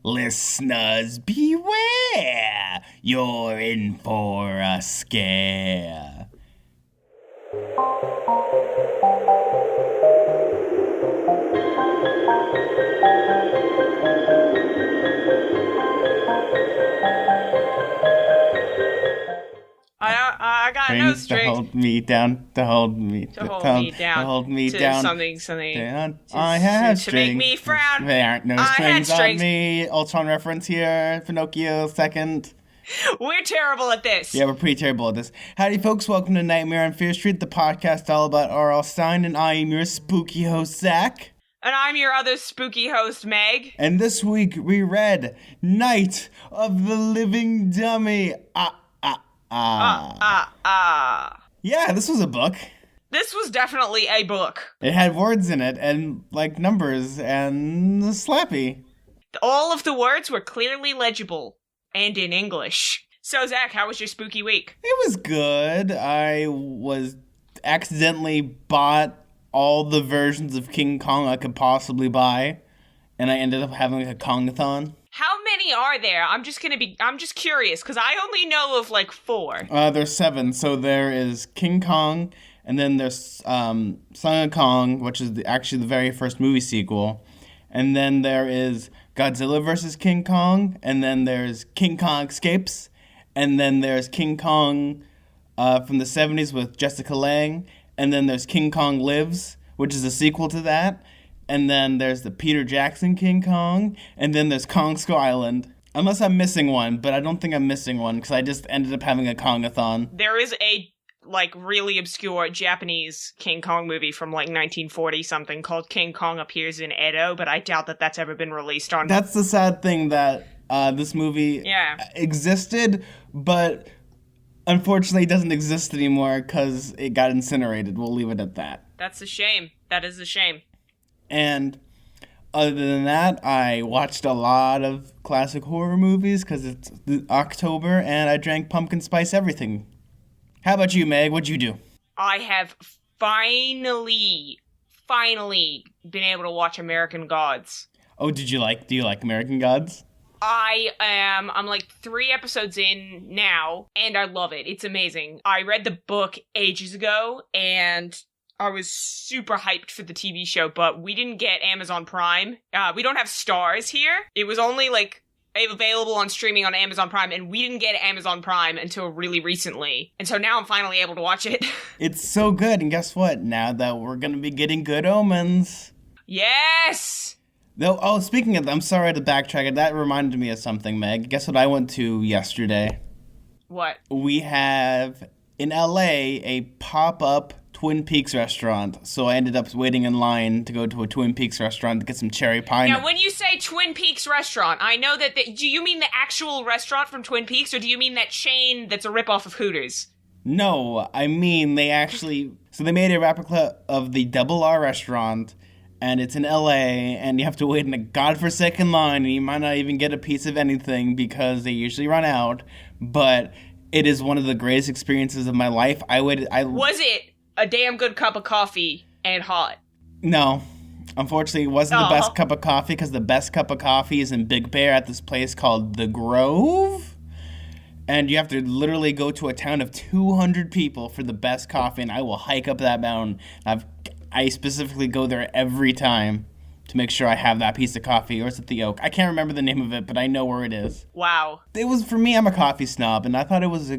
Listeners, beware! You're in for a scare. I got no strings. To hold me down, to hold me down, to hold me to down. Something. Down. I have to strings. make me frown. There aren't no I strings had on strings. me. Ultron reference here. Pinocchio second. We're terrible at this. Yeah, we're pretty terrible at this. Howdy, folks. Welcome to Nightmare on Fear Street, the podcast all about R.L. Stine, and I am your spooky host, Zach. And I'm your other spooky host, Meg. And this week we read Night of the Living Dummy. Yeah, this was a book. This was definitely a book. It had words in it, and, like, numbers, and Slappy. All of the words were clearly legible, and in English. So, Zach, how was your spooky week? It was good. I accidentally bought all the versions of King Kong I could possibly buy, and I ended up having, like, a Kong-a-thon. How many are there? I'm just curious, because I only know of, like, 4. There's 7. So there is King Kong, and then there's Song of Kong, which is actually the very first movie sequel. And then there is Godzilla vs. King Kong, and then there's King Kong Escapes, and then there's King Kong from the 70s with Jessica Lange, and then there's King Kong Lives, which is a sequel to that. And then there's the Peter Jackson King Kong, and then there's Kong Skull Island. Unless I'm missing one, but I don't think I'm missing one, because I just ended up having a Kong-a-thon. There is a, like, really obscure Japanese King Kong movie from, like, 1940-something called King Kong Appears in Edo, but I doubt that that's ever been released on... That's the sad thing, that this movie existed, but unfortunately doesn't exist anymore, because it got incinerated. We'll leave it at that. That's a shame. That is a shame. And other than that, I watched a lot of classic horror movies because it's October, and I drank pumpkin spice everything. How about you, Meg? What'd you do? I have finally been able to watch American Gods. Oh, do you like American Gods? I'm like 3 episodes in now, and I love it. It's amazing. I read the book ages ago, and I was super hyped for the TV show, but we didn't get Amazon Prime. We don't have Stars here. It was only, like, available on streaming on Amazon Prime, and we didn't get Amazon Prime until really recently. And so now I'm finally able to watch it. It's so good, and guess what? Now that we're gonna be getting Good Omens. Yes! Oh, speaking of that, I'm sorry to backtrack. That reminded me of something, Meg. Guess what I went to yesterday? What? We have, in LA, a pop-up Twin Peaks restaurant, so I ended up waiting in line to go to a Twin Peaks restaurant to get some cherry pie. Now, when you say Twin Peaks restaurant, I know that do you mean the actual restaurant from Twin Peaks, or do you mean that chain that's a ripoff of Hooters? No, I mean they made a replica of the Double R restaurant, and it's in LA, and you have to wait in a godforsaken line, and you might not even get a piece of anything because they usually run out, but it is one of the greatest experiences of my life. Was it a damn good cup of coffee and hot? No. Unfortunately, it wasn't the best cup of coffee, because the best cup of coffee is in Big Bear at this place called The Grove. And you have to literally go to a town of 200 people for the best coffee, and I will hike up that mountain. I specifically go there every time to make sure I have that piece of coffee, or is it the Oak? I can't remember the name of it, but I know where it is. Wow. It was, for me, I'm a coffee snob, and I thought it was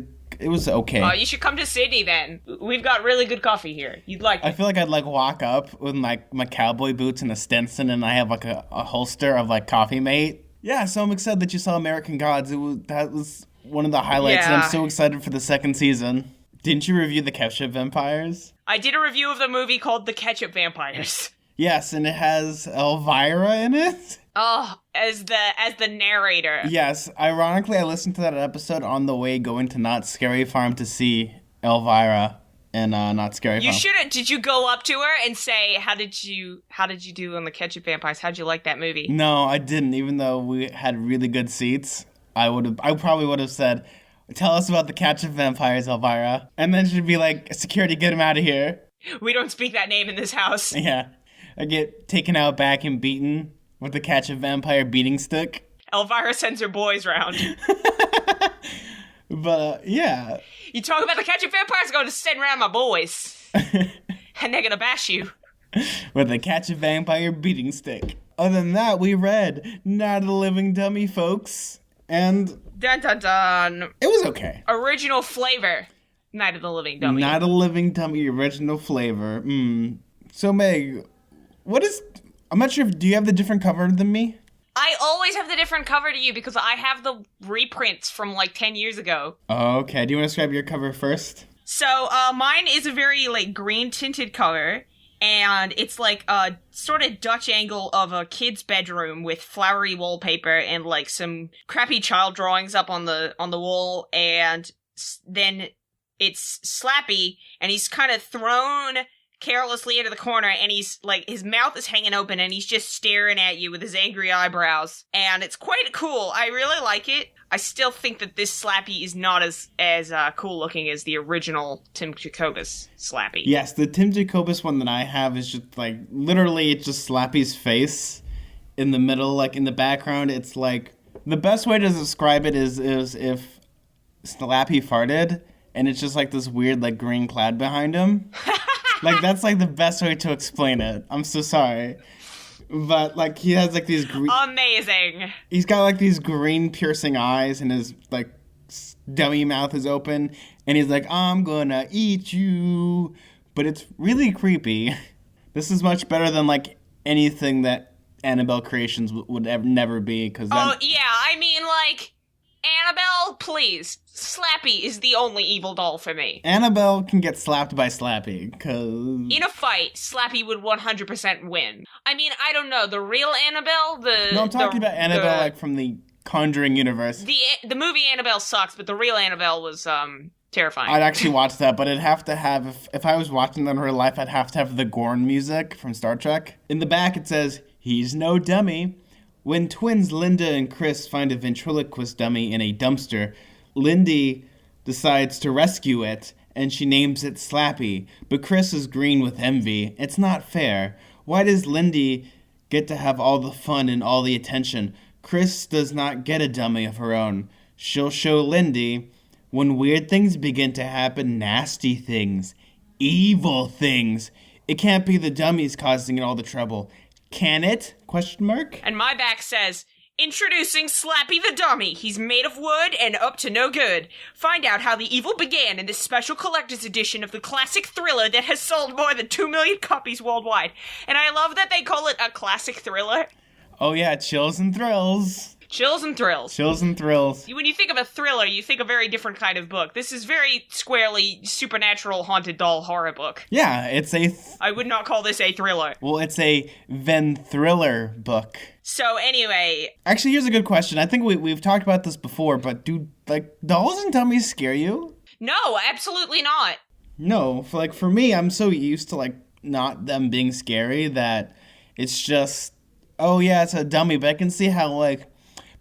okay. You should come to Sydney then. We've got really good coffee here. You'd like it. I feel like I'd walk up with my cowboy boots and a Stetson, and I have a holster of Coffee Mate. Yeah, so I'm excited that you saw American Gods. That was one of the highlights, and I'm so excited for the second season. Didn't you review The Ketchup Vampires? I did a review of the movie called The Ketchup Vampires. Yes, and it has Elvira in it. Oh, as the narrator. Yes, ironically, I listened to that episode on the way going to Not Scary Farm to see Elvira in Not Scary Farm. You should have. Did you go up to her and say, how did you do on The Ketchup Vampires? How'd you like that movie? No, I didn't. Even though we had really good seats, I probably would have said, "Tell us about The Ketchup Vampires, Elvira," and then she'd be like, "Security, get him out of here." We don't speak that name in this house. Yeah, I get taken out back and beaten with the Ketchup Vampire beating stick. Elvira sends her boys round. But, yeah. You talk about the catching vampires, I'm going to send round my boys. And they're going to bash you. With a catch a vampire beating stick. Other than that, we read Not a Living Dummy, folks. And... Dun dun dun. It was okay. Original flavor. Night of the Living Dummy. Not a Living Dummy, original flavor. So, Meg, what is... I'm not sure if... Do you have the different cover than me? I always have the different cover to you because I have the reprints from like 10 years ago. Okay, do you want to describe your cover first? So, mine is a very, like, green tinted cover, and it's like a sort of Dutch angle of a kid's bedroom with flowery wallpaper and, like, some crappy child drawings up on the wall, and then it's Slappy, and he's kind of thrown carelessly into the corner, and he's, like, his mouth is hanging open, and he's just staring at you with his angry eyebrows, and it's quite cool. I really like it. I still think that this Slappy is not as cool looking as the original Tim Jacobus Slappy. Yes, the Tim Jacobus one that I have is just, like, literally it's just Slappy's face in the middle, like, in the background. It's, like, the best way to describe it is if Slappy farted, and it's just, like, this weird, like, green cloud behind him. Like, that's, like, the best way to explain it. I'm so sorry. But, like, he has, like, these green... Amazing! He's got, like, these green piercing eyes, and his, like, dummy mouth is open, and he's like, I'm gonna eat you. But it's really creepy. This is much better than, like, anything that Annabelle Creations would never be, because... Oh, yeah, I mean, like... Annabelle, please. Slappy is the only evil doll for me. Annabelle can get slapped by Slappy, because... In a fight, Slappy would 100% win. I mean, I don't know, the real Annabelle, No, I'm talking about Annabelle, like, from the Conjuring universe. The movie Annabelle sucks, but the real Annabelle was, terrifying. I'd actually watch that, but it'd have to have... If I was watching that in real life, I'd have to have the Gorn music from Star Trek. In the back, it says, he's no dummy. When twins Linda and Chris find a ventriloquist dummy in a dumpster, Lindy decides to rescue it, and she names it Slappy. But Chris is green with envy. It's not fair. Why does Lindy get to have all the fun and all the attention? Chris does not get a dummy of her own. She'll show Lindy. When weird things begin to happen, nasty things, evil things, it can't be the dummies causing it all the trouble. Can it? Question mark. And my back says, introducing Slappy the Dummy. He's made of wood and up to no good. Find out how the evil began in this special collector's edition of the classic thriller that has sold more than 2 million copies worldwide. And I love that they call it a classic thriller. Oh yeah, chills and thrills. Chills and thrills. Chills and thrills. When you think of a thriller, you think a very different kind of book. This is very squarely supernatural haunted doll horror book. Yeah, it's a... I would not call this a thriller. Well, it's a Thriller book. So anyway... Actually, here's a good question. I think we've talked about this before, but do, like, dolls and dummies scare you? No, absolutely not. No, for me, I'm so used to, like, not them being scary that it's just, oh yeah, it's a dummy, but I can see how, like,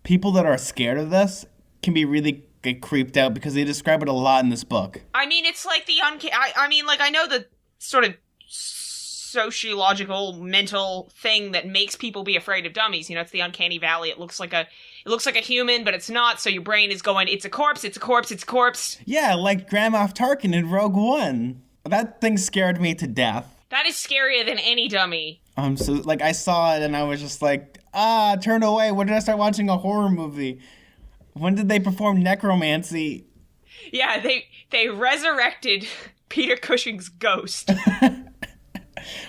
people that are scared of this can be really get creeped out because they describe it a lot in this book. I mean, it's like the I know the sort of sociological mental thing that makes people be afraid of dummies. You know, it's the uncanny valley. It looks like a human, but it's not. So your brain is going, it's a corpse, it's a corpse, it's a corpse. Yeah, like Grand Moff Tarkin in Rogue One. That thing scared me to death. That is scarier than any dummy. So, like, I saw it and I was just like, turn away. When did I start watching a horror movie? When did they perform necromancy? Yeah, they resurrected Peter Cushing's ghost.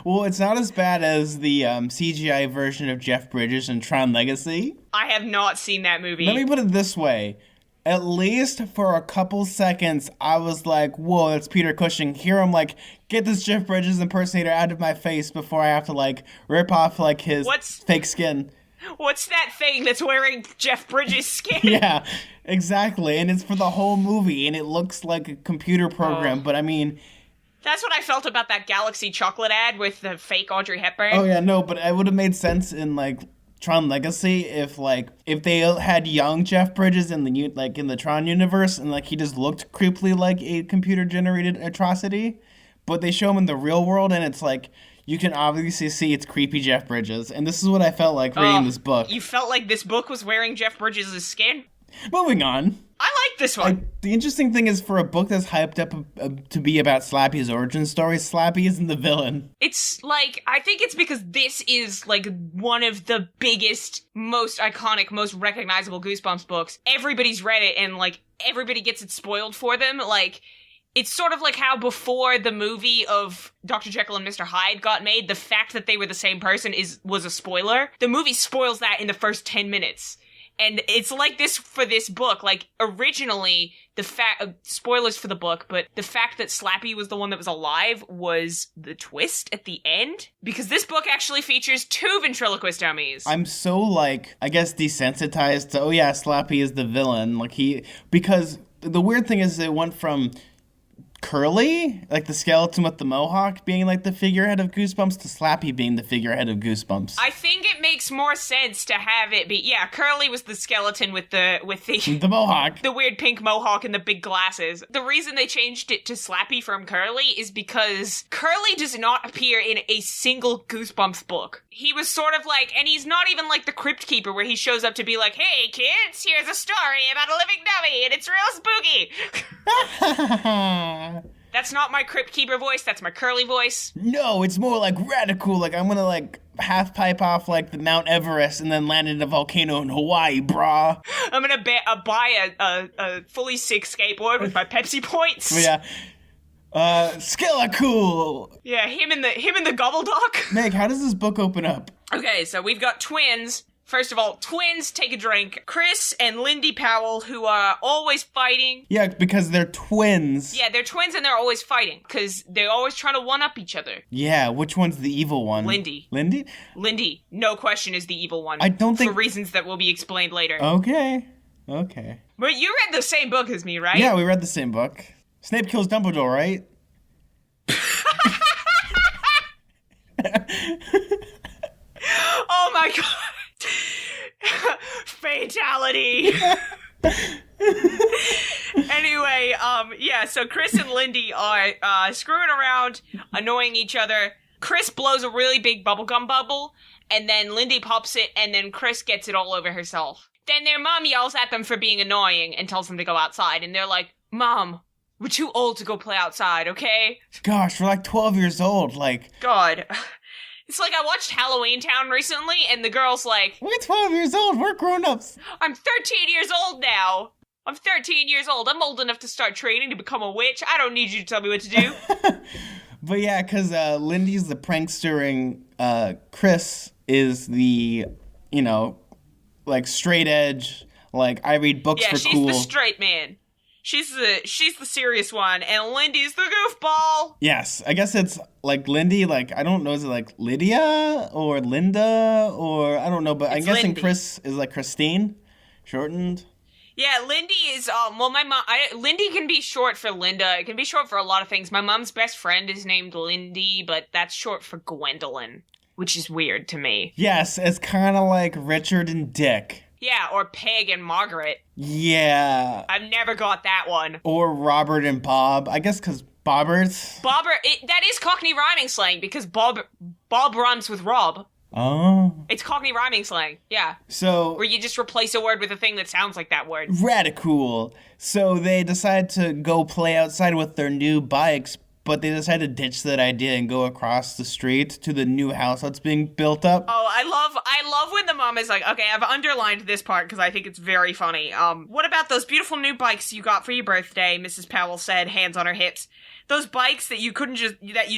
Well, it's not as bad as the CGI version of Jeff Bridges in Tron Legacy. I have not seen that movie. Let me put it this way. At least for a couple seconds, I was like, whoa, that's Peter Cushing. Here I'm like, get this Jeff Bridges impersonator out of my face before I have to, like, rip off, like, his fake skin. What's that thing that's wearing Jeff Bridges' skin? Yeah, exactly. And it's for the whole movie, and it looks like a computer program, but I mean... That's what I felt about that Galaxy chocolate ad with the fake Audrey Hepburn. Oh, yeah, no, but it would have made sense in, like... Tron Legacy, if they had young Jeff Bridges in the Tron universe and, like, he just looked creepily like a computer generated atrocity, but they show him in the real world and it's like you can obviously see it's creepy Jeff Bridges. And this is what I felt like reading this book. You felt like this book was wearing Jeff Bridges' skin? Moving on. I like this one. The interesting thing is, for a book that's hyped up to be about Slappy's origin story, Slappy isn't the villain. It's like, I think it's because this is like one of the biggest, most iconic, most recognizable Goosebumps books. Everybody's read it and like everybody gets it spoiled for them. Like, it's sort of like how before the movie of Dr. Jekyll and Mr. Hyde got made, the fact that they were the same person was a spoiler. The movie spoils that in the first 10 minutes. And it's like this for this book. Like, originally, spoilers for the book, but the fact that Slappy was the one that was alive was the twist at the end. Because this book actually features 2 ventriloquist dummies. I'm so, like, I guess desensitized to, oh yeah, Slappy is the villain. Like, because the weird thing is it went from Curly, like the skeleton with the mohawk, being like the figurehead of Goosebumps, to Slappy being the figurehead of Goosebumps. I think it makes more sense to have it be, yeah, Curly was the skeleton with the the mohawk, the weird pink mohawk and the big glasses. The reason they changed it to Slappy from Curly is because Curly does not appear in a single Goosebumps book. He was sort of like, and he's not even like the Crypt Keeper where he shows up to be like, hey kids, here's a story about a living dummy and it's real spooky. That's not my Crypt Keeper voice, that's my Curly voice. No, it's more like radical, like I'm gonna like half pipe off like the Mount Everest and then land in a volcano in Hawaii, brah. I'm gonna buy a fully sick skateboard with my Pepsi points. Yeah. Skelecool. Yeah, him and the Gobbledoc. Meg, how does this book open up? Okay, so we've got twins. First of all, twins take a drink. Chris and Lindy Powell, who are always fighting. Yeah, because they're twins. Yeah, they're twins and they're always fighting, because they're always trying to one-up each other. Yeah, which one's the evil one? Lindy. Lindy? Lindy, no question, is the evil one. I don't think... For reasons that will be explained later. Okay. But you read the same book as me, right? Yeah, we read the same book. Snape kills Dumbledore, right? Oh my god. Fatality. Anyway, yeah, so Chris and Lindy are screwing around, annoying each other. Chris blows a really big bubblegum bubble, and then Lindy pops it, and then Chris gets it all over herself. Then their mom yells at them for being annoying and tells them to go outside, and they're like, Mom, we're too old to go play outside, okay? Gosh, we're like 12 years old, like... God. It's like I watched Halloween Town recently, and the girl's like... We're 12 years old, we're grown-ups. I'm 13 years old now. I'm 13 years old. I'm old enough to start training to become a witch. I don't need you to tell me what to do. But yeah, because Lindy's the prankster and Chris is the, you know, like straight edge, like I read books for cool. Yeah, she's the straight man. She's the serious one, and Lindy's the goofball. Yes, I guess it's like Lindy, like, I don't know, is it like Lydia or Linda or I don't know, but I'm guessing Lindy. Chris is like Christine, shortened. Yeah, Lindy is, well, my mom, Lindy can be short for Linda. It can be short for a lot of things. My mom's best friend is named Lindy, but that's short for Gwendolyn, which is weird to me. Yes, it's kind of like Richard and Dick. Yeah, or Peg and Margaret. Yeah. I've never got that one. Or Robert and Bob. I guess because Bobbert. That is Cockney rhyming slang, because Bob rhymes with Rob. Oh. It's Cockney rhyming slang, yeah. So... where you just replace a word with a thing that sounds like that word. Radical. So they decide to go play outside with their new bikes, but they decide to ditch that idea and go across the street to the new house that's being built up. Oh, I love when the mom is like, okay, I've underlined this part because I think it's very funny. What about those beautiful new bikes you got for your birthday? Mrs. Powell said, hands on her hips. Those bikes that you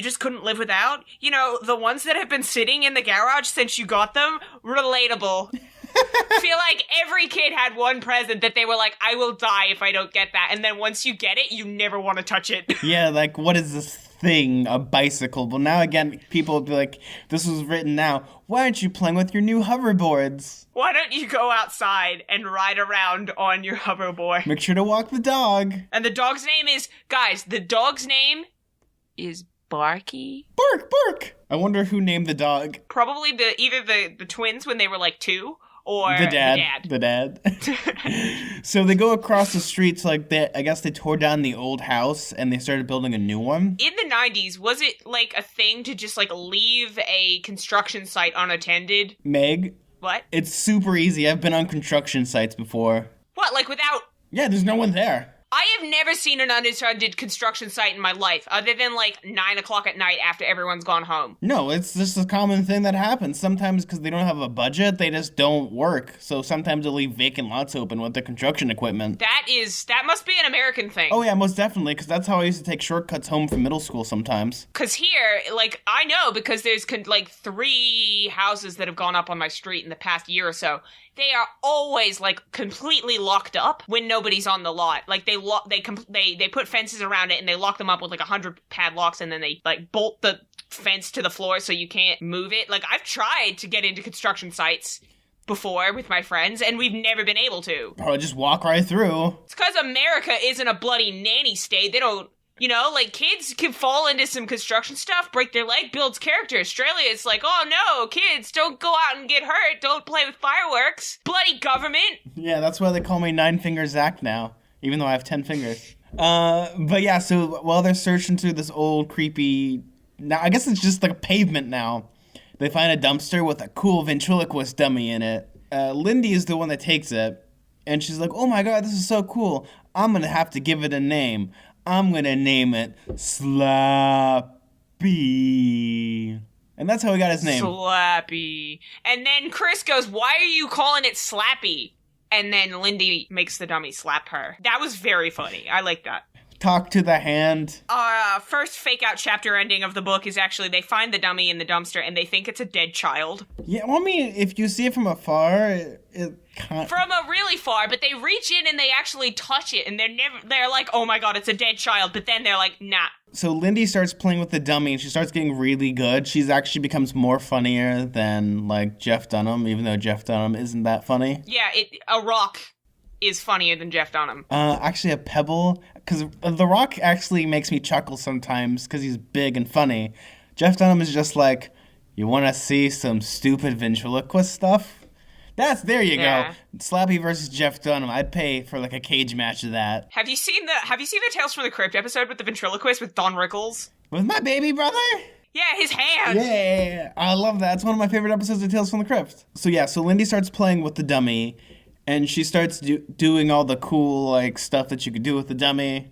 just couldn't live without? You know, the ones that have been sitting in the garage since you got them? Relatable. I feel like every kid had one present that they were like, I will die if I don't get that. And then once you get it, you never want to touch it. Yeah, like, what is this thing? A bicycle. Well, now again, people will be like, this was written now. Why aren't you playing with your new hoverboards? Why don't you go outside and ride around on your hoverboard? Make sure to walk the dog. And the dog's name is, guys, the dog's name is Barky. Bark, bark. I wonder who named the dog. Probably either the twins when they were like 2, or the dad. So they go across the streets, like I guess they tore down the old house and they started building a new one. In the 90s, was it like a thing to just like leave a construction site unattended? Meg? What? It's super easy. I've been on construction sites before. What, like without... Yeah, there's no one there. I have never seen an unattended construction site in my life, other than like 9 o'clock at night after everyone's gone home. No, it's just a common thing that happens. Sometimes because they don't have a budget, they just don't work. So sometimes they'll leave vacant lots open with the construction equipment. That must be an American thing. Oh yeah, most definitely, because that's how I used to take shortcuts home from middle school sometimes. Because here, like, I know because there's like 3 houses that have gone up on my street in the past year or so. They are always like completely locked up when nobody's on the lot. Like they put fences around it and they lock them up with like 100 padlocks, and then they like bolt the fence to the floor so you can't move it. Like I've tried to get into construction sites before with my friends and we've never been able to. Probably just walk right through. It's because America isn't a bloody nanny state. They don't. You know, like, kids can fall into some construction stuff, break their leg, builds character. Australia, it's like, oh no, kids, don't go out and get hurt. Don't play with fireworks. Bloody government. Yeah, that's why they call me 9-Finger Zack now, even though I have 10 fingers. But yeah, so while they're searching through this old, creepy... Now, I guess it's just like a pavement now. They find a dumpster with a cool ventriloquist dummy in it. Lindy is the one that takes it, and she's like, oh my god, this is so cool. I'm gonna have to give it a name. I'm gonna name it Slappy. And that's how he got his name. Slappy. And then Chris goes, why are you calling it Slappy? And then Lindy makes the dummy slap her. That was very funny. I like that. Talk to the hand. First fake out chapter ending of the book is actually they find the dummy in the dumpster and they think it's a dead child. Yeah, well, I mean, if you see it from afar, it can't... From a really far, but they reach in and they actually touch it and they're like, oh my god, it's a dead child, but then they're like, nah. So Lindy starts playing with the dummy and she starts getting really good. She's actually becomes more funnier than, like, Jeff Dunham, even though Jeff Dunham isn't that funny. Yeah, a rock is funnier than Jeff Dunham. Actually a pebble, because The Rock actually makes me chuckle sometimes because he's big and funny. Jeff Dunham is just like, you want to see some stupid ventriloquist stuff? There you go. Slappy versus Jeff Dunham. I'd pay for like a cage match of that. Have you seen the Tales from the Crypt episode with the ventriloquist with Don Rickles? With my baby brother? Yeah, his hand. Yeah, I love that. It's one of my favorite episodes of Tales from the Crypt. So Lindy starts playing with the dummy. And she starts doing all the cool, like, stuff that you could do with the dummy.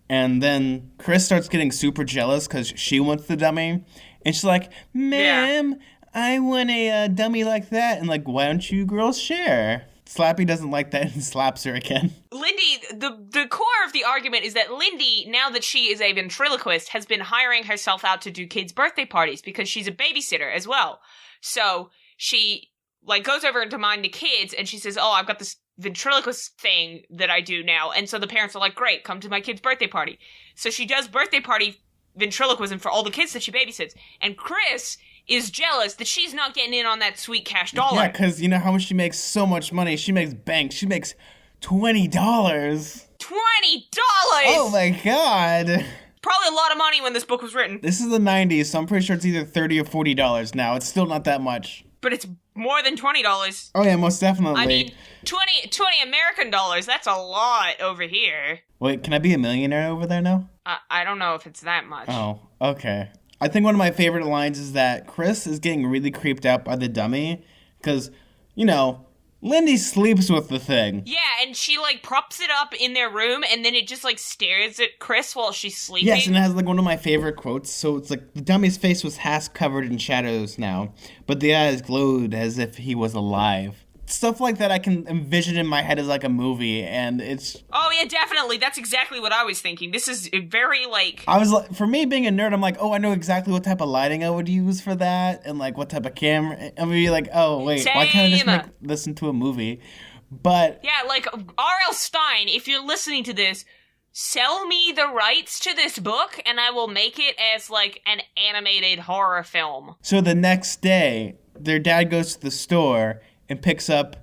And then Chris starts getting super jealous because she wants the dummy. And she's like, ma'am, I want a dummy like that. And like, why don't you girls share? Slappy doesn't like that and slaps her again. Lindy, the core of the argument is that Lindy, now that she is a ventriloquist, has been hiring herself out to do kids' birthday parties because she's a babysitter as well. So she... like, goes over to mind the kids, and she says, oh, I've got this ventriloquist thing that I do now. And so the parents are like, great, come to my kid's birthday party. So she does birthday party ventriloquism for all the kids that she babysits. And Chris is jealous that she's not getting in on that sweet cash dollar. Yeah, because you know how much she makes? So much money. She makes bank. She makes $20. $20? Oh, my God. Probably a lot of money when this book was written. This is the 90s, so I'm pretty sure it's either $30 or $40 now. It's still not that much. But it's more than $20. Oh, yeah, most definitely. I mean, 20 American dollars, that's a lot over here. Wait, can I be a millionaire over there now? I don't know if it's that much. Oh, okay. I think one of my favorite lines is that Chris is getting really creeped out by the dummy because, you know, Lindy sleeps with the thing. Yeah, and she, like, props it up in their room, and then it just, like, stares at Chris while she's sleeping. Yes, and it has, like, one of my favorite quotes. So it's like, the dummy's face was half covered in shadows now, but the eyes glowed as if he was alive. Stuff like that I can envision in my head as, like, a movie, and it's... Oh, yeah, definitely. That's exactly what I was thinking. This is very, like... I was like, for me being a nerd, I'm like, oh, I know exactly what type of lighting I would use for that, and, like, what type of camera. I'm gonna be like, oh, wait, why can't I just make this into a movie? But... Yeah, like, R.L. Stine, if you're listening to this, sell me the rights to this book, and I will make it as, like, an animated horror film. So the next day, their dad goes to the store and picks up,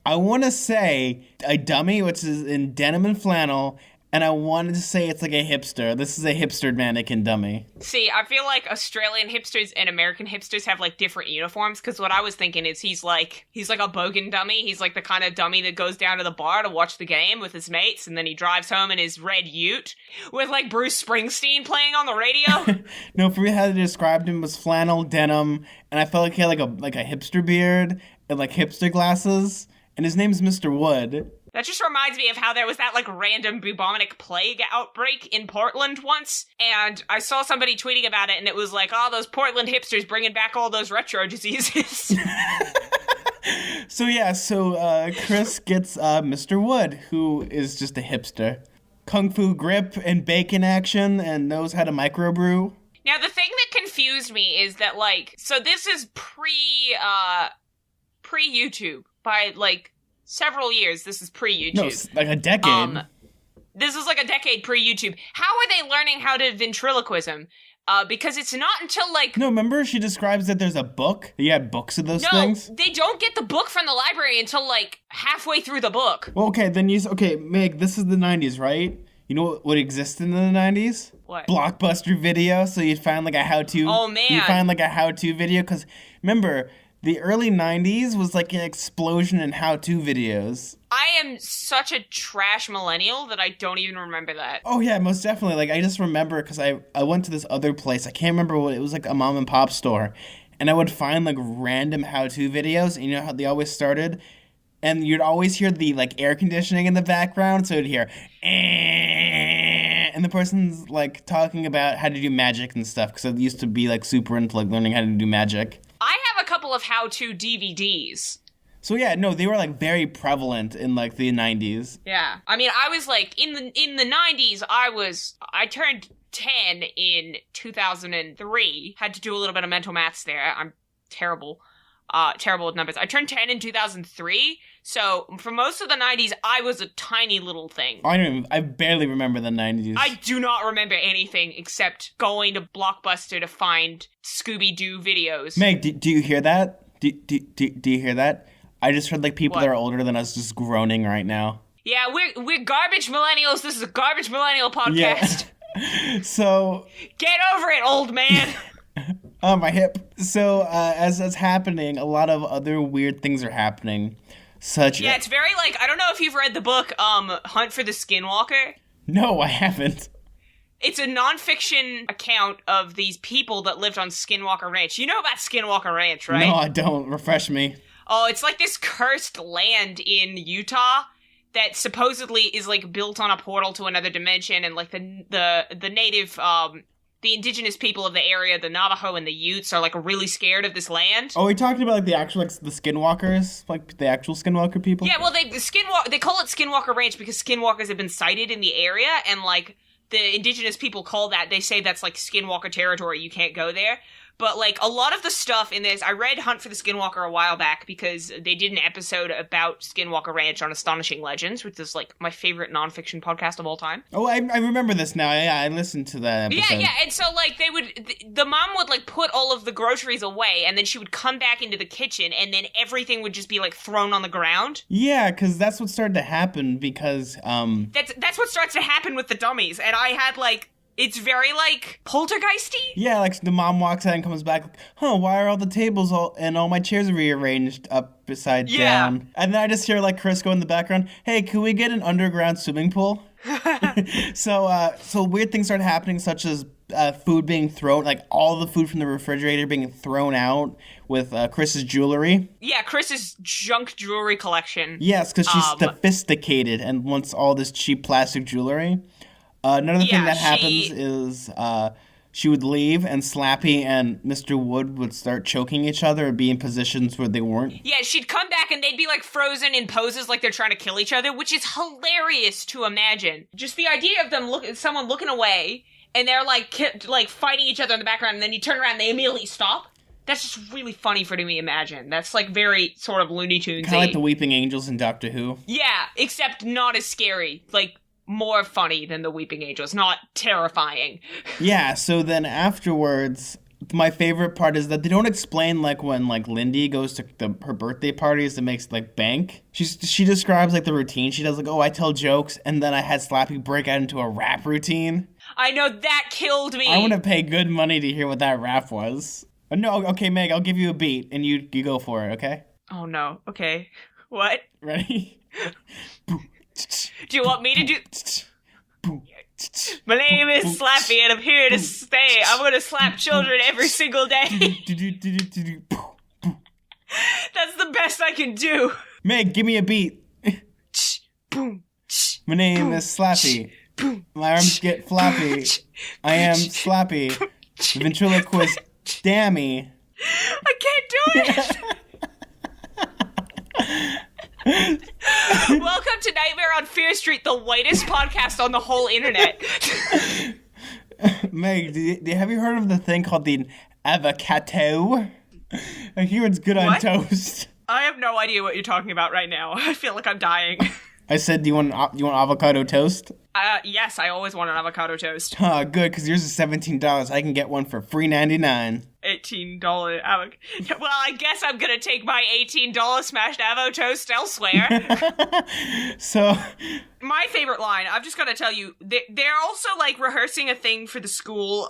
I want to say, a dummy, which is in denim and flannel, and I wanted to say it's like a hipster. This is a hipster mannequin dummy. See, I feel like Australian hipsters and American hipsters have like different uniforms, because what I was thinking is he's like a bogan dummy. He's like the kind of dummy that goes down to the bar to watch the game with his mates, and then he drives home in his red ute with like Bruce Springsteen playing on the radio. No, for me, how they described him was flannel, denim, and I felt like he had like a hipster beard and like hipster glasses, and his name's Mr. Wood. That just reminds me of how there was that, like, random bubonic plague outbreak in Portland once, and I saw somebody tweeting about it, and it was like, oh, those Portland hipsters bringing back all those retro diseases. So Chris gets Mr. Wood, who is just a hipster. Kung fu grip and bacon action, and knows how to microbrew. Now, the thing that confused me is that, like, so this is pre-YouTube by, like, several years. This is pre-YouTube. No, like a decade. This is like a decade pre-YouTube. How are they learning how to ventriloquism? Because it's not until like... No, remember she describes that there's a book? You had books of those things? No, they don't get the book from the library until like halfway through the book. Well, okay, Meg, this is the 90s, right? You know what existed in the 90s? What? Blockbuster Video, so you'd find like a how-to... Oh, man. You'd find like a how-to video, because remember... The early 90s was like an explosion in how-to videos. I am such a trash millennial that I don't even remember that. Oh yeah, most definitely. Like I just remember because I went to this other place. I can't remember what it was, like a mom and pop store. And I would find like random how-to videos. And you know how they always started? And you'd always hear the like air conditioning in the background. So you'd hear and the person's like talking about how to do magic and stuff. Because I used to be like super into like learning how to do magic. I have a couple of how-to DVDs. So yeah, no, they were like very prevalent in like the 90s. Yeah. I mean, I was like in the 90s, I turned 10 in 2003. Had to do a little bit of mental maths there. I'm terrible with numbers. I turned 10 in 2003. So for most of the 90s, I was a tiny little thing. I barely remember the 90s. I do not remember anything except going to Blockbuster to find Scooby-Doo videos. Meg, do you hear that? Do you hear that? I just heard like people that are older than us just groaning right now. Yeah, we're garbage millennials. This is a garbage millennial podcast. Yeah. So get over it, old man. Oh, my hip. So as that's happening, a lot of other weird things are happening. It's very like, I don't know if you've read the book Hunt for the Skinwalker. No, I haven't. It's a nonfiction account of these people that lived on Skinwalker Ranch. You know about Skinwalker Ranch, right? No, I don't. Refresh me. Oh, it's like this cursed land in Utah that supposedly is like built on a portal to another dimension, and like the native the indigenous people of the area, the Navajo and the Utes, are like really scared of this land. Oh, are we talking about like the actual like the Skinwalkers, like the actual Skinwalker people? Yeah, well, they call it Skinwalker Ranch because skinwalkers have been sighted in the area, and like the indigenous people call that, they say that's like Skinwalker territory. You can't go there. But, like, a lot of the stuff in this, I read Hunt for the Skinwalker a while back because they did an episode about Skinwalker Ranch on Astonishing Legends, which is, like, my favorite nonfiction podcast of all time. Oh, I remember this now. Yeah, I listened to that episode. Yeah, and so, like, the mom would, like, put all of the groceries away, and then she would come back into the kitchen, and then everything would just be, like, thrown on the ground. Yeah, because that's what started to happen because, That's what starts to happen with the dummies, and I had, like... It's very, like, poltergeisty? Yeah, like, the mom walks out and comes back, like, why are all the tables and all my chairs rearranged up beside down? And then I just hear, like, Chris go in the background, hey, can we get an underground swimming pool? So weird things started happening, such as food being thrown, like, all the food from the refrigerator being thrown out with Chris's jewelry. Yeah, Chris's junk jewelry collection. Yes, because she's sophisticated and wants all this cheap plastic jewelry. Another thing that happens is she would leave, and Slappy and Mr. Wood would start choking each other or be in positions where they weren't. Yeah, she'd come back, and they'd be, like, frozen in poses like they're trying to kill each other, which is hilarious to imagine. Just the idea of them someone looking away, and they're, like fighting each other in the background, and then you turn around, and they immediately stop. That's just really funny for me to imagine. That's, like, very sort of Looney Tunes-y. Kind of like the Weeping Angels in Doctor Who. Yeah, except not as scary. Like... more funny than the Weeping Angels, not terrifying. Yeah, so then afterwards, my favorite part is that they don't explain, like, when, like, Lindy goes to her birthday parties and makes, like, bank. She describes, like, the routine she does, like, oh, I tell jokes, and then I had Slappy break out into a rap routine. I know, that killed me. I want to pay good money to hear what that rap was. No, okay, Meg, I'll give you a beat, and you go for it, okay? Oh, no. Okay. What? Ready? Do you want me to do... My name is Slappy, and I'm here to stay. I'm gonna slap children every single day. That's the best I can do. Meg, give me a beat. My name is Slappy. My arms get floppy. I am Slappy. The ventriloquist Dammy. I can't do it. Welcome to Nightmare on Fear Street, the whitest podcast on the whole internet. Meg, have you heard of the thing called the avocado? I hear it's good on toast. I have no idea what you're talking about right now. I feel like I'm dying. I said, do you want avocado toast? Yes, I always want an avocado toast. Good, because yours is $17. I can get one for $3.99. $18 avocado. Well, I guess I'm gonna take my $18 smashed avo toast elsewhere. So, my favorite line, I'm just gonna tell you, they're also, like, rehearsing a thing for the school,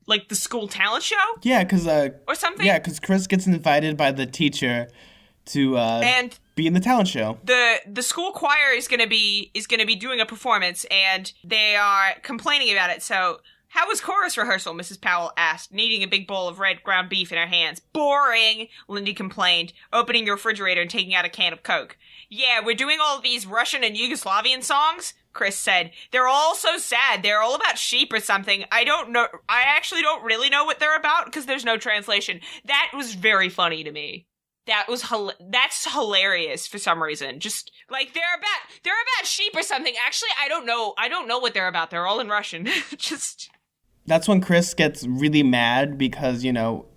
like the school talent show? Yeah, because, or something? Yeah, because Chris gets invited by the teacher to, and be in the talent show. The school choir is gonna be doing a performance, and they are complaining about it. So, how was chorus rehearsal? Mrs. Powell asked, kneading a big bowl of red ground beef in her hands. Boring, Lindy complained, opening the refrigerator and taking out a can of Coke. Yeah, we're doing all of these Russian and Yugoslavian songs, Chris said. They're all so sad. They're all about sheep or something. I don't know. I actually don't really know what they're about because there's no translation. That was very funny to me. That's hilarious for some reason. Just like they're about sheep or something. Actually, I don't know what they're about. They're all in Russian. Just that's when Chris gets really mad because, you know,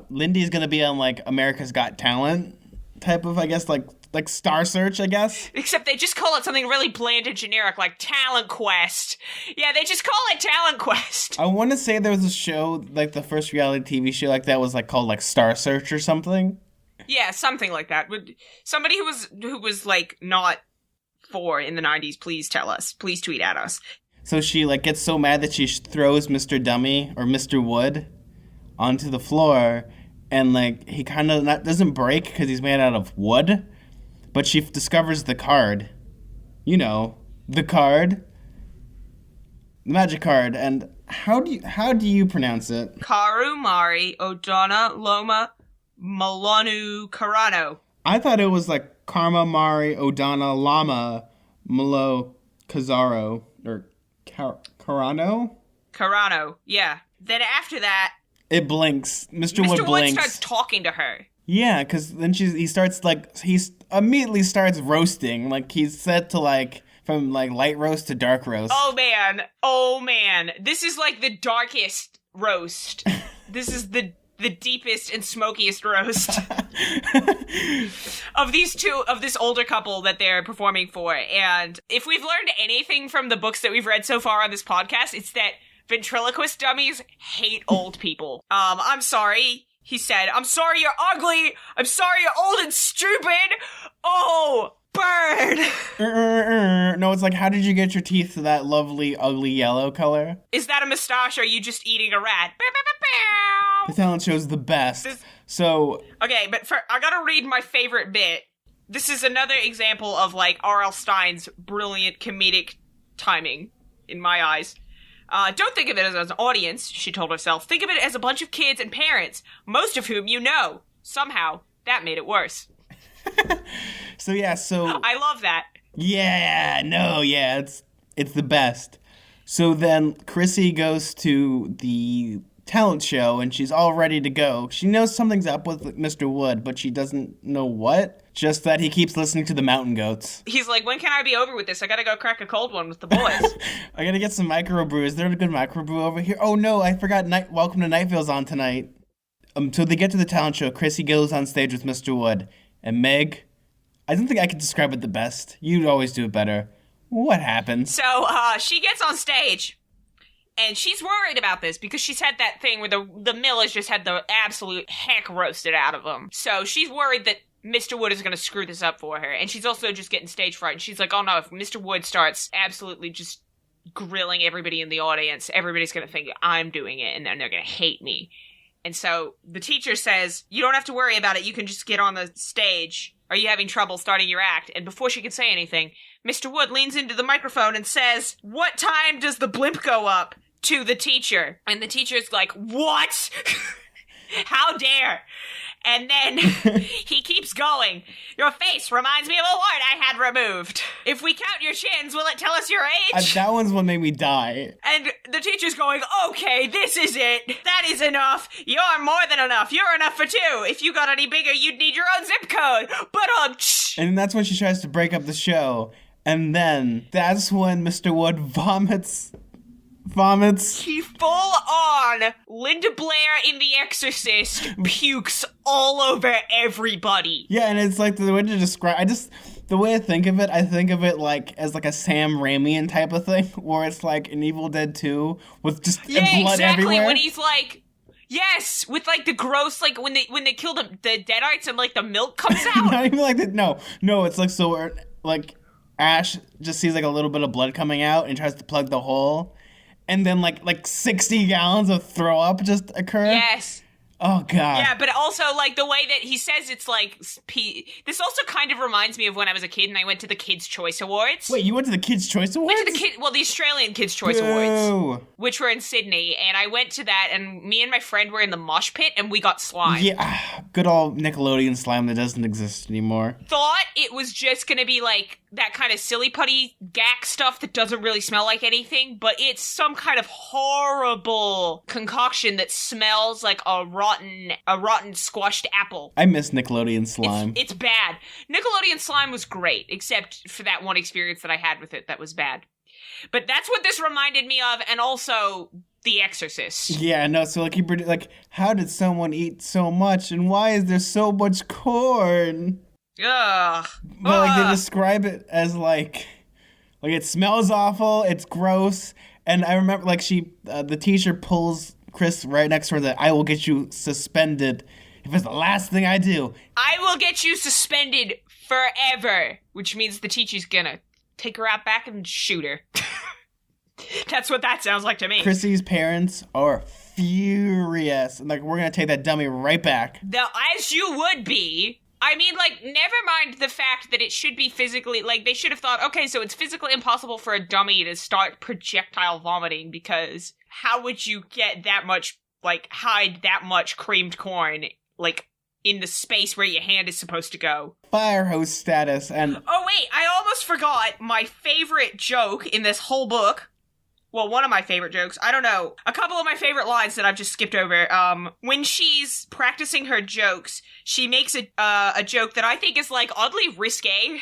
Lindy's gonna be on like America's Got Talent type of, I guess, like Star Search, I guess. Except they just call it something really bland and generic, like Talent Quest. Yeah, they just call it Talent Quest. I want to say there was a show, like the first reality TV show like that was like called like Star Search or something. Yeah, something like that. Would somebody who was like not 4 in the 90s, please tell us. Please tweet at us. So she like gets so mad that she throws Mr. Dummy or Mr. Wood onto the floor, and like he kind of doesn't break because he's made out of wood, but she discovers the card. You know, the card, the magic card. And how do you pronounce it? Karumari Odana Loma Malonu Karano. I thought it was like Karma Mari Odana Lama Malo Kazaro or Karano? Karano, yeah. Then after that, it blinks. Mr. Wood blinks. Starts talking to her. Yeah, because then he immediately starts roasting. Like he's set to like from like light roast to dark roast. Oh man. This is like the darkest roast. This is the deepest and smokiest roast of this older couple that they're performing for. And if we've learned anything from the books that we've read so far on this podcast, it's that ventriloquist dummies hate old people. I'm sorry, he said. I'm sorry you're ugly. I'm sorry you're old and stupid. Oh, burn. No, it's like, how did you get your teeth to that lovely, ugly yellow color? Is that a mustache or are you just eating a rat? The talent show's the best. Okay, but I gotta read my favorite bit. This is another example of, like, R.L. Stein's brilliant comedic timing, in my eyes. Don't think of it as an audience, she told herself. Think of it as a bunch of kids and parents, most of whom you know. Somehow, that made it worse. I love that. It's the best. So then Chrissy goes to the talent show and she's all ready to go. She knows something's up with Mr. Wood, but she doesn't know what. Just that he keeps listening to the Mountain Goats. He's like, when can I be over with this? I gotta go crack a cold one with the boys. I gotta get some microbrew. Is there a good microbrew over here? Oh no, I forgot Welcome to Nightville's on tonight. So they get to the talent show. Chrissy goes on stage with Mr. Wood. And Meg, I don't think I could describe it the best. You'd always do it better. What happened? So, she gets on stage. And she's worried about this because she's had that thing where the mill has just had the absolute heck roasted out of them. So she's worried that Mr. Wood is going to screw this up for her. And she's also just getting stage fright. And she's like, oh no, if Mr. Wood starts absolutely just grilling everybody in the audience, everybody's going to think I'm doing it, and then they're going to hate me. And so the teacher says, you don't have to worry about it. You can just get on the stage. Are you having trouble starting your act? And before she can say anything, Mr. Wood leans into the microphone and says, what time does the blimp go up? To the teacher. And the teacher's like, what? How dare? And then he keeps going. Your face reminds me of a wart I had removed. If we count your chins, will it tell us your age? That one's what made me die. And the teacher's going, okay, this is it. That is enough. You're more than enough. You're enough for two. If you got any bigger, you'd need your own zip code. But And that's when she tries to break up the show. And then that's when Mr. Wood vomits. He full on Linda Blair in The Exorcist pukes all over everybody. Yeah, and it's like the way to describe. The way I think of it like as like a Sam Raimi type of thing, where it's like an Evil Dead 2 with just blood exactly, everywhere. When he's like, yes, with like the gross, like when they kill the deadites and like the milk comes out. Not even like that. No, it's like so like Ash just sees like a little bit of blood coming out and tries to plug the hole. And then, like 60 gallons of throw up just occur? Yes. Oh, God. Yeah, but also, like, the way that he says it's, like, this also kind of reminds me of when I was a kid and I went to the Kids' Choice Awards. Wait, you went to the Kids' Choice Awards? Went to the Australian Kids' Choice Awards, which were in Sydney, and I went to that, and me and my friend were in the mosh pit, and we got slime. Yeah, good old Nickelodeon slime that doesn't exist anymore. Thought it was just gonna be, like, that kind of silly putty gack stuff that doesn't really smell like anything, but it's some kind of horrible concoction that smells like a rotten squashed apple. I miss Nickelodeon slime. It's bad. Nickelodeon slime was great, except for that one experience that I had with it that was bad. But that's what this reminded me of, and also The Exorcist. Yeah, no, so like how did someone eat so much, and why is there so much corn? Ugh. But like they describe it as like it smells awful, it's gross, and I remember like the teacher pulls Chris right next to her that I will get you suspended if it's the last thing I do. I will get you suspended forever, which means the teacher's gonna take her out back and shoot her. That's what that sounds like to me. Chrissy's parents are furious, and like we're gonna take that dummy right back. Now, as you would be. I mean, like, never mind the fact that it should be physically, like, they should have thought, okay, so it's physically impossible for a dummy to start projectile vomiting, because how would you get that much, like, hide that much creamed corn, like, in the space where your hand is supposed to go? Fire hose status, and... Oh, wait, I almost forgot my favorite joke in this whole book. Well, one of my favorite jokes. I don't know. A couple of my favorite lines that I've just skipped over. When she's practicing her jokes, she makes a joke that I think is, like, oddly risque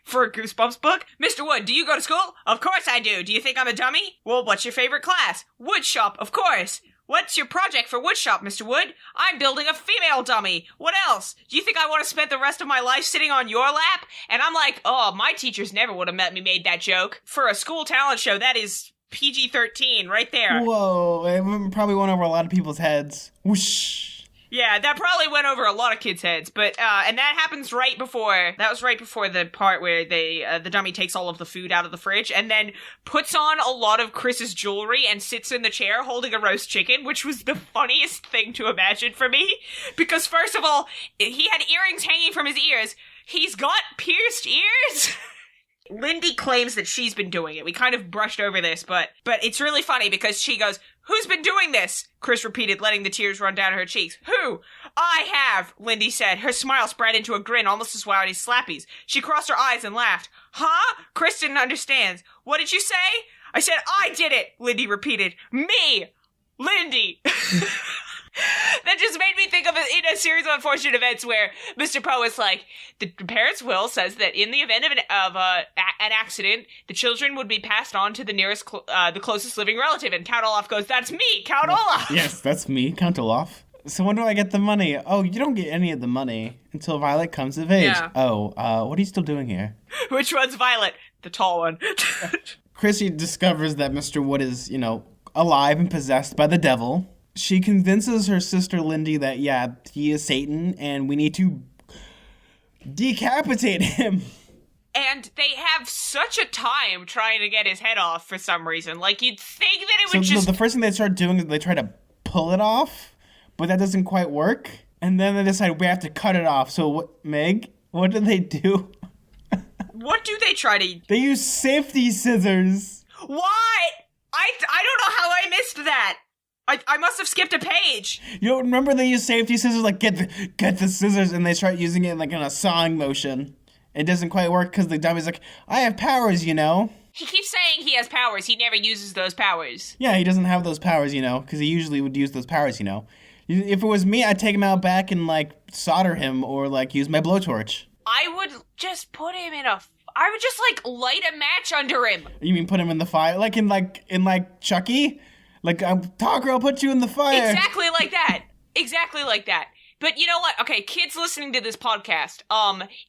for a Goosebumps book. Mr. Wood, do you go to school? Of course I do. Do you think I'm a dummy? Well, what's your favorite class? Woodshop, of course. What's your project for Woodshop, Mr. Wood? I'm building a female dummy. What else? Do you think I want to spend the rest of my life sitting on your lap? And I'm like, oh, my teachers never would have let me made that joke. For a school talent show, that is... PG-13 right there. Whoa, it probably went over a lot of people's heads. Whoosh. Yeah, that probably went over a lot of kids' heads, but, and that happens right before the part where the dummy takes all of the food out of the fridge and then puts on a lot of Chris's jewelry and sits in the chair holding a roast chicken, which was the funniest thing to imagine for me, because first of all, he had earrings hanging from his ears. He's got pierced ears. Lindy claims that she's been doing it. We kind of brushed over this, but it's really funny because she goes, who's been doing this? Chris repeated, letting the tears run down her cheeks. Who? I have, Lindy said. Her smile spread into a grin almost as wide as Slappy's. She crossed her eyes and laughed. Huh? Chris didn't understand. What did you say? I said, I did it, Lindy repeated. Me! Lindy! That just made me think of it in a series of unfortunate events where Mr. Poe is like, the parents' will says that in the event of an accident, the children would be passed on to the nearest, the closest living relative. And Count Olaf goes, that's me, Count Olaf! Yes, that's me, Count Olaf. So when do I get the money? Oh, you don't get any of the money until Violet comes of age. Yeah. Oh, what are you still doing here? Which one's Violet? The tall one. Chrissy discovers that Mr. Wood is, alive and possessed by the devil. She convinces her sister Lindy that, yeah, he is Satan and we need to decapitate him. And they have such a time trying to get his head off for some reason. Like, you'd think that it would just... So the first thing they start doing is they try to pull it off, but that doesn't quite work. And then they decide we have to cut it off. So, Meg, what do they do? What do they try to... They use safety scissors. Why? I don't know how I missed that. I must have skipped a page. You don't remember they use safety scissors? Like, get the scissors, and they start using it like in a sawing motion. It doesn't quite work because the dummy's like, I have powers, you know? He keeps saying he has powers. He never uses those powers. Yeah, he doesn't have those powers, you know, because he usually would use those powers, you know. If it was me, I'd take him out back and, like, solder him or, like, use my blowtorch. I would just put him in I would just, like, light a match under him. You mean put him in the fire? Like in Chucky? Like, Talker, I'll put you in the fire. Exactly like that. Exactly like that. But you know what? Okay, kids listening to this podcast,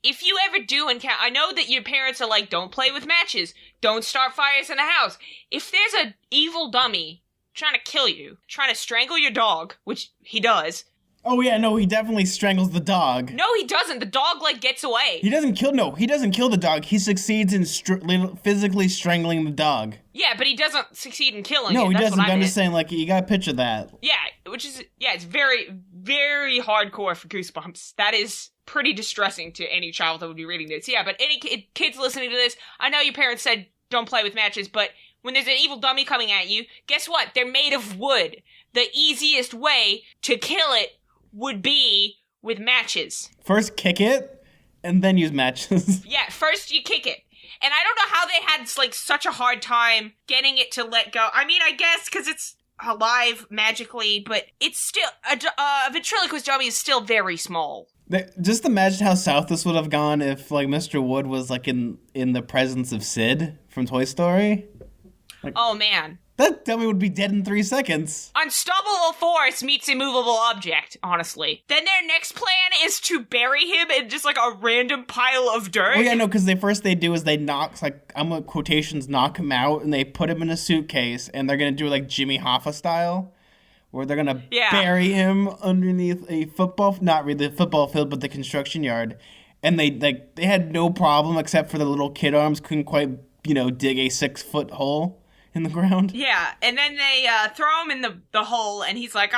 if you ever do encounter, I know that your parents are like, don't play with matches, don't start fires in the house. If there's an evil dummy trying to kill you, trying to strangle your dog, which he does. Oh yeah, no, he definitely strangles the dog. No, he doesn't. The dog, like, gets away. He doesn't kill the dog. He succeeds in physically strangling the dog. Yeah, but he doesn't succeed in killing it. No, he That's doesn't. what I I'm meant. just saying, like, you gotta picture that. Yeah, it's very, very hardcore for Goosebumps. That is pretty distressing to any child that would be reading this. Yeah, but any kids listening to this, I know your parents said don't play with matches, but when there's an evil dummy coming at you, guess what? They're made of wood. The easiest way to kill it would be with matches. First kick it, and then use matches. Yeah, first you kick it. And I don't know how they had, like, such a hard time getting it to let go. I mean, I guess because it's alive magically, but it's still... a ventriloquist dummy is still very small. Just imagine how south this would have gone if, like, Mr. Wood was, like, in the presence of Sid from Toy Story. Like, oh, man. That dummy would be dead in 3 seconds. Unstoppable force meets immovable object, honestly. Then their next plan is to bury him in just, like, a random pile of dirt. Oh, yeah, no, because they do is they knock, like, I'm going to quotations, knock him out, and they put him in a suitcase, and they're going to do, like, Jimmy Hoffa style, where they're going to bury him underneath a football, not really the football field, but the construction yard. And they had no problem, except for the little kid arms couldn't quite, dig a 6-foot hole in the ground. Yeah, and then they throw him in the hole, and he's like,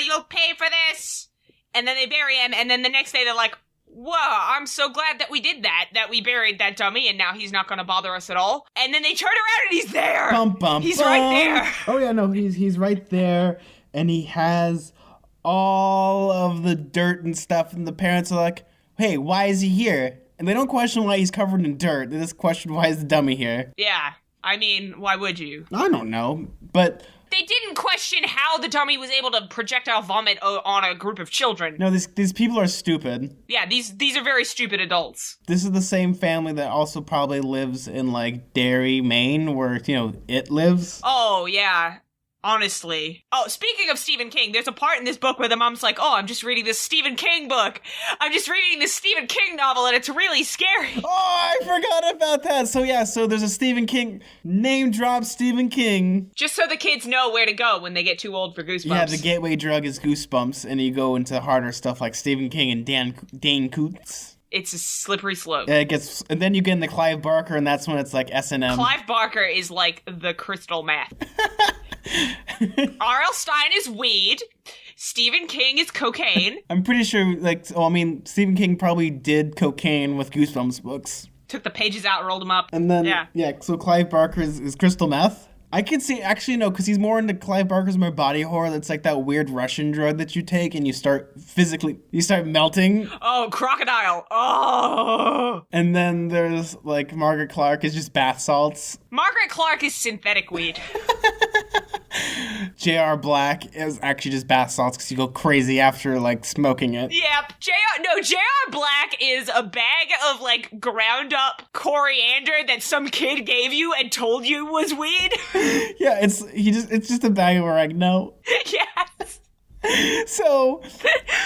you'll pay for this! And then they bury him, and then the next day they're like, whoa, I'm so glad that we did that we buried that dummy, and now he's not gonna bother us at all. And then they turn around, and he's there! He's right there! Oh yeah, no, he's right there, and he has all of the dirt and stuff, and the parents are like, hey, why is he here? And they don't question why he's covered in dirt, they just question why is the dummy here. Yeah. I mean, why would you? I don't know, but... They didn't question how the dummy was able to projectile vomit on a group of children. No, these people are stupid. Yeah, these are very stupid adults. This is the same family that also probably lives in, like, Derry, Maine, where, it lives. Oh, yeah. Honestly. Oh, speaking of Stephen King, there's a part in this book where the mom's like, I'm just reading this Stephen King book. I'm just reading this Stephen King novel, and it's really scary. Oh, I forgot about that. So there's a Stephen King, name drop Stephen King. Just so the kids know where to go when they get too old for Goosebumps. Yeah, the gateway drug is Goosebumps, and you go into harder stuff like Stephen King and Dane Coots. It's a slippery slope. Yeah, and then you get into Clive Barker, and that's when it's like S&M. Clive Barker is like the crystal meth. R.L. Stein is weed. Stephen King is cocaine. I'm pretty sure, Stephen King probably did cocaine with Goosebumps books. Took the pages out, rolled them up. And then, so Clive Barker is crystal meth. I can see, actually, no, because he's more into Clive Barker's more body horror. That's like that weird Russian drug that you take and you start melting. Oh, crocodile. Oh. And then there's, like, Margaret Clark is just bath salts. Margaret Clark is synthetic weed. J.R. Black is actually just bath salts because you go crazy after, like, smoking it. Yep. J.R. Black is a bag of, like, ground up coriander that some kid gave you and told you was weed. Yeah, it's just a bag of oregano. Yes. So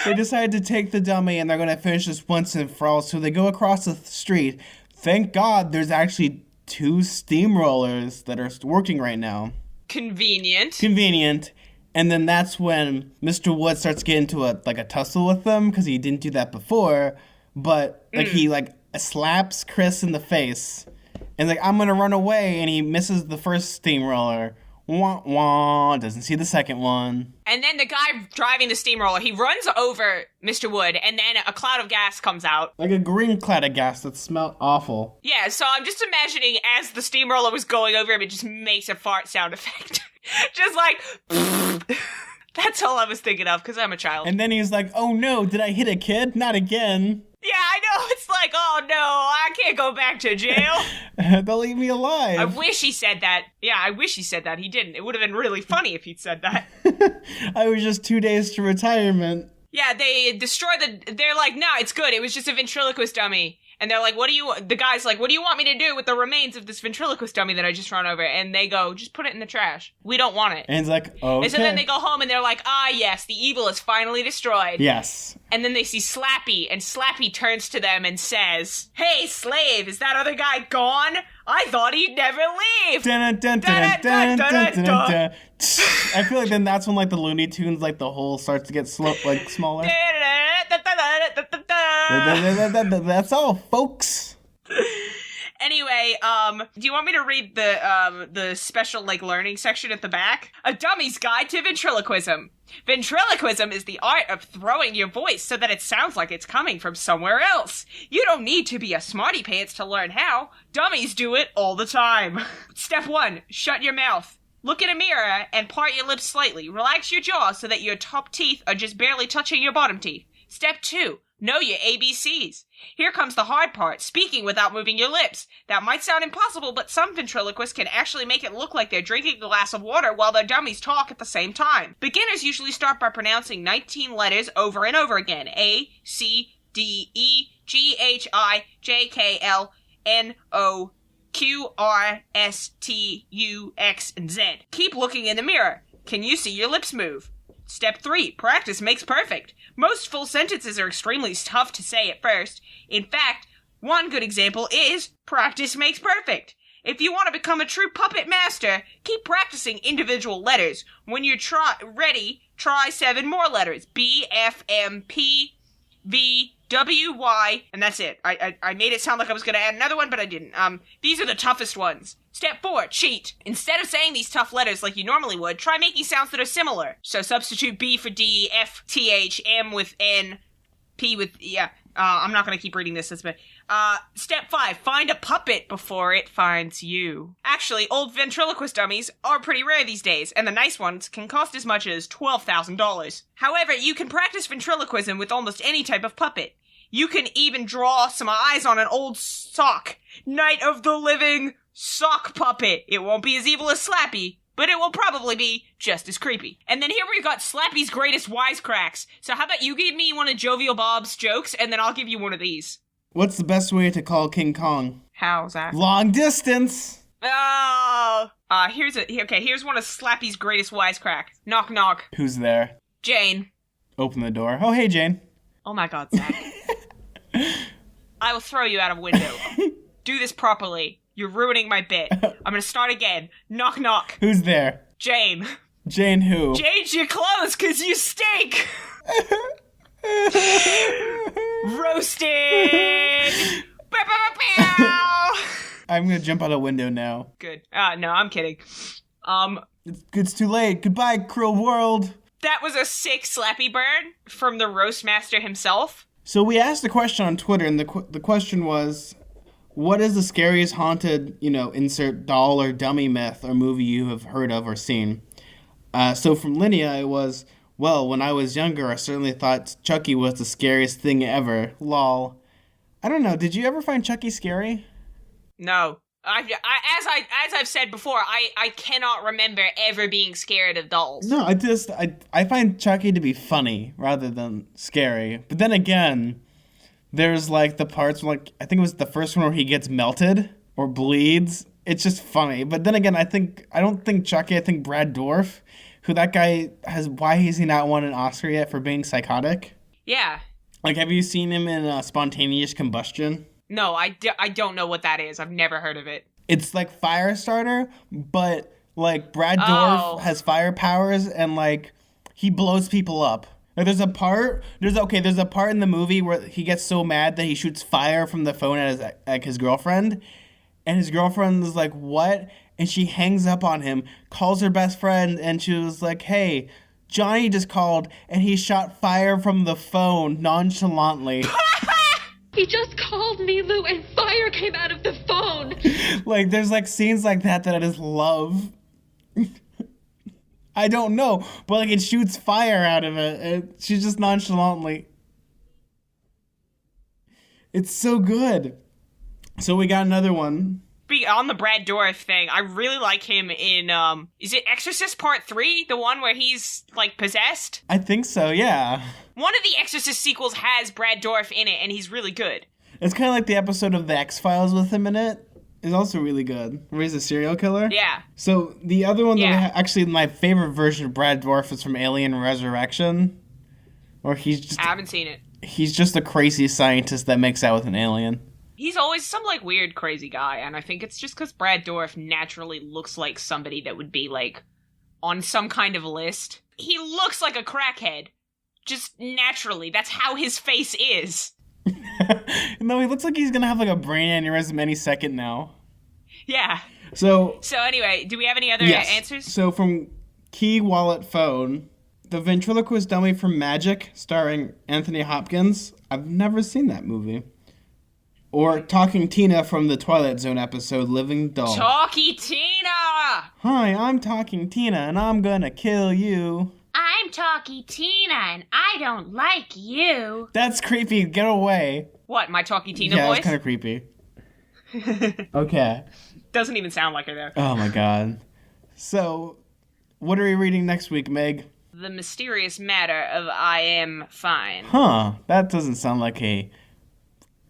they decide to take the dummy and they're going to finish this once and for all. So they go across the street. Thank God there's actually 2 steamrollers that are working right now. Convenient. And then that's when Mr. Wood starts getting into a tussle with them because he didn't do that before. But he slaps Chris in the face and I'm gonna run away, and he misses the first steamroller. Wah, wah, doesn't see the second one. And then the guy driving the steamroller, he runs over Mr. Wood, and then a cloud of gas comes out. Like a green cloud of gas that smelled awful. Yeah, so I'm just imagining as the steamroller was going over him, it just makes a fart sound effect. Just that's all I was thinking of, because I'm a child. And then he's like, oh no, did I hit a kid? Not again. Yeah, I know. It's like, oh no, I can't go back to jail. They'll leave me alive. I wish he said that. Yeah, I wish he said that. He didn't. It would have been really funny if he'd said that. I was just 2 days to retirement. Yeah, they destroy they're like, no, it's good. It was just a ventriloquist dummy. And they're like, the guy's like, what do you want me to do with the remains of this ventriloquist dummy that I just run over? And they go, just put it in the trash. We don't want it. And he's like, okay. And so then they go home and they're like, yes, the evil is finally destroyed. Yes. And then they see Slappy, and Slappy turns to them and says, hey, slave, is that other guy gone? I thought he'd never leave. I feel like then that's when the Looney Tunes the hole starts to get smaller. That's all, folks. Anyway, do you want me to read the special learning section at the back? A Dummy's Guide to Ventriloquism. Ventriloquism is the art of throwing your voice so that it sounds like it's coming from somewhere else. You don't need to be a smarty pants to learn how. Dummies do it all the time. Step 1, shut your mouth. Look in a mirror and part your lips slightly. Relax your jaw so that your top teeth are just barely touching your bottom teeth. Step 2, know your ABCs. Here comes the hard part, speaking without moving your lips. That might sound impossible, but some ventriloquists can actually make it look like they're drinking a glass of water while their dummies talk at the same time. Beginners usually start by pronouncing 19 letters over and over again. A, C, D, E, G, H, I, J, K, L, N, O, Q, R, S, T, U, X, and Z. Keep looking in the mirror. Can you see your lips move? Step 3, practice makes perfect. Most full sentences are extremely tough to say at first. In fact, one good example is practice makes perfect. If you want to become a true puppet master, keep practicing individual letters. When you're ready, try 7 more letters. B, F, M, P, V, W, Y, and that's it. I made it sound like I was going to add another one, but I didn't. These are the toughest ones. Step 4, cheat. Instead of saying these tough letters like you normally would, try making sounds that are similar. So substitute B for D, F, T, H, M with N, P with, I'm not going to keep reading this. Step 5, find a puppet before it finds you. Actually, old ventriloquist dummies are pretty rare these days, and the nice ones can cost as much as $12,000. However, you can practice ventriloquism with almost any type of puppet. You can even draw some eyes on an old sock. Night of the Living Sock Puppet. It won't be as evil as Slappy, but it will probably be just as creepy. And then here we've got Slappy's greatest wisecracks. So how about you give me one of Jovial Bob's jokes, and then I'll give you one of these. What's the best way to call King Kong? How, Zach? Long distance. Oh. Here's one of Slappy's greatest wisecracks. Knock, knock. Who's there? Jane. Open the door. Oh, hey, Jane. Oh my God, Zach. I will throw you out of a window. Do this properly. You're ruining my bit. I'm gonna start again. Knock, knock. Who's there? Jane. Jane who? Change your clothes, 'cause you stink! Roasted! I'm gonna jump out a window now. Good. No, I'm kidding. It's too late. Goodbye, cruel world. That was a sick Slappy burn from the roast master himself. So we asked a question on Twitter, and the question was, what is the scariest haunted, insert doll or dummy myth or movie you have heard of or seen? So from Linnea, it was, well, when I was younger, I certainly thought Chucky was the scariest thing ever. Lol. I don't know. Did you ever find Chucky scary? No. As I've said before, I cannot remember ever being scared of dolls. No, I find Chucky to be funny rather than scary. But then again, there's the parts where I think it was the first one where he gets melted or bleeds. It's just funny. But then again, I don't think Chucky, I think Brad Dourif, who that guy why has he not won an Oscar yet for being psychotic? Yeah. Have you seen him in Spontaneous Combustion? No, I don't know what that is. I've never heard of it. It's like Firestarter, but Like, Brad Dourif has fire powers, and, like, he blows people up. Like, there's a part in the movie where he gets so mad that he shoots fire from the phone at his girlfriend, and his girlfriend is like, what? And she hangs up on him, calls her best friend, and she was like, hey, Johnny just called, and he shot fire from the phone nonchalantly. He just called me, Lou, and fire came out of the phone. Like, there's, like, scenes like that I just love. I don't know, but, like, it shoots fire out of it. She's just nonchalantly. It's so good. So we got another one. On the Brad Dourif thing, I really like him in, is it Exorcist Part 3? The one where he's, like, possessed? I think so, yeah. One of the Exorcist sequels has Brad Dourif in it, and he's really good. It's kind of like the episode of The X-Files with him in it. It's also really good. Where he's a serial killer. Yeah. So the other one actually my favorite version of Brad Dourif is from Alien Resurrection. Or he's just... I haven't seen it. He's just a crazy scientist that makes out with an alien. He's always some, like, weird, crazy guy, and I think it's just because Brad Dourif naturally looks like somebody that would be, like, on some kind of list. He looks like a crackhead. Just naturally. That's how his face is. No, he looks like he's gonna have, like, a brain aneurysm any second now. Yeah. So anyway, do we have any other answers? So from Key Wallet Phone, the ventriloquist dummy from Magic, starring Anthony Hopkins. I've never seen that movie. Or Talking Tina from the Twilight Zone episode, Living Doll. Talkie Tina! Hi, I'm Talking Tina, and I'm gonna kill you. I'm Talkie Tina, and I don't like you. That's creepy. Get away. What, my Talkie Tina voice? Yeah, voice? it's kind of creepy. Okay. Doesn't even sound like her, though. Oh, my God. So, what are we reading next week, Meg? The Mysterious Matter of I Am Fine. Huh. That doesn't sound like a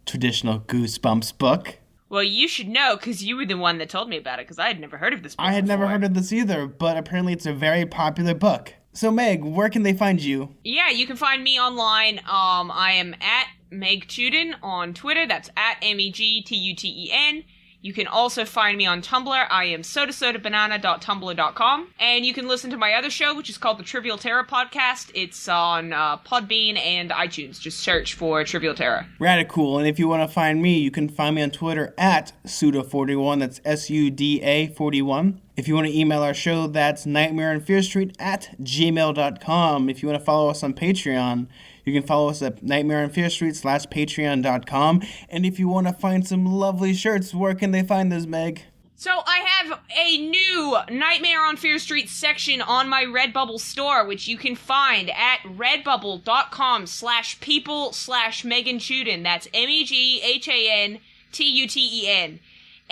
traditional Goosebumps book. Well, you should know, because you were the one that told me about it, because I had never heard of this book I had before. never heard of this either, but apparently it's a very popular book. So, Meg, where can they find you? Yeah, you can find me online. I am at Meg Tuden on Twitter. That's at MEGTUTEN. You can also find me on Tumblr. I am sodasodabanana.tumblr.com. And you can listen to my other show, which is called the Trivial Terror Podcast. It's on Podbean and iTunes. Just search for Trivial Terror. Radical. And if you want to find me, you can find me on Twitter at Suda41. That's SUDA41. If you want to email our show, that's nightmareonfearstreet@gmail.com. If you want to follow us on Patreon, you can follow us at nightmareonfearstreet.patreon.com. And if you want to find some lovely shirts, where can they find those, Meg? So I have a new Nightmare on Fear Street section on my Redbubble store, which you can find at redbubble.com/people/Megan Tuden. That's MEGHANTUTEN.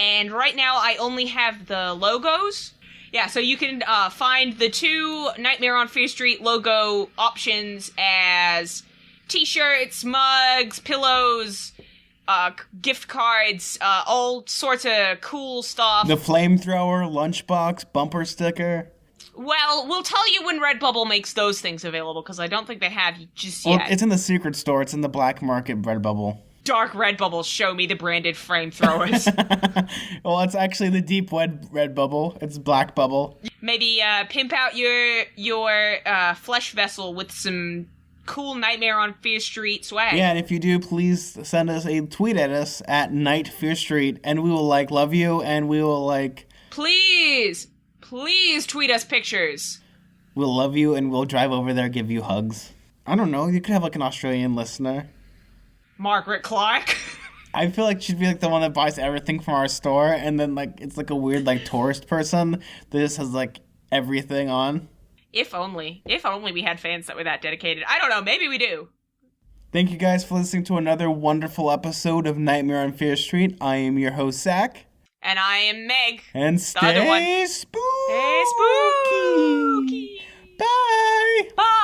And right now I only have the logos. Yeah, so you can find the two Nightmare on Fear Street logo options as t-shirts, mugs, pillows, gift cards, all sorts of cool stuff. The flamethrower, lunchbox, bumper sticker. Well, we'll tell you when Redbubble makes those things available, because I don't think they have just yet. Well, it's in the secret store. It's in the black market Redbubble. Dark Redbubble, show me the branded flamethrowers. Well, it's actually the deep red bubble. It's black bubble. Maybe pimp out your flesh vessel with some cool Nightmare on Fear Street swag. Yeah, and if you do, please send us a tweet at us at Night Fear Street, and we will love you, and we will Please tweet us pictures. We'll love you, and we'll drive over there, give you hugs. I don't know. You could have an Australian listener. Margaret Clark. I feel like she'd be the one that buys everything from our store, and then it's a weird tourist person that just has everything on. If only we had fans that were that dedicated. I don't know, maybe we do. Thank you guys for listening to another wonderful episode of Nightmare on Fear Street. I am your host, Zach. And I am Meg. And stay spooky. Stay spooky. Bye. Bye.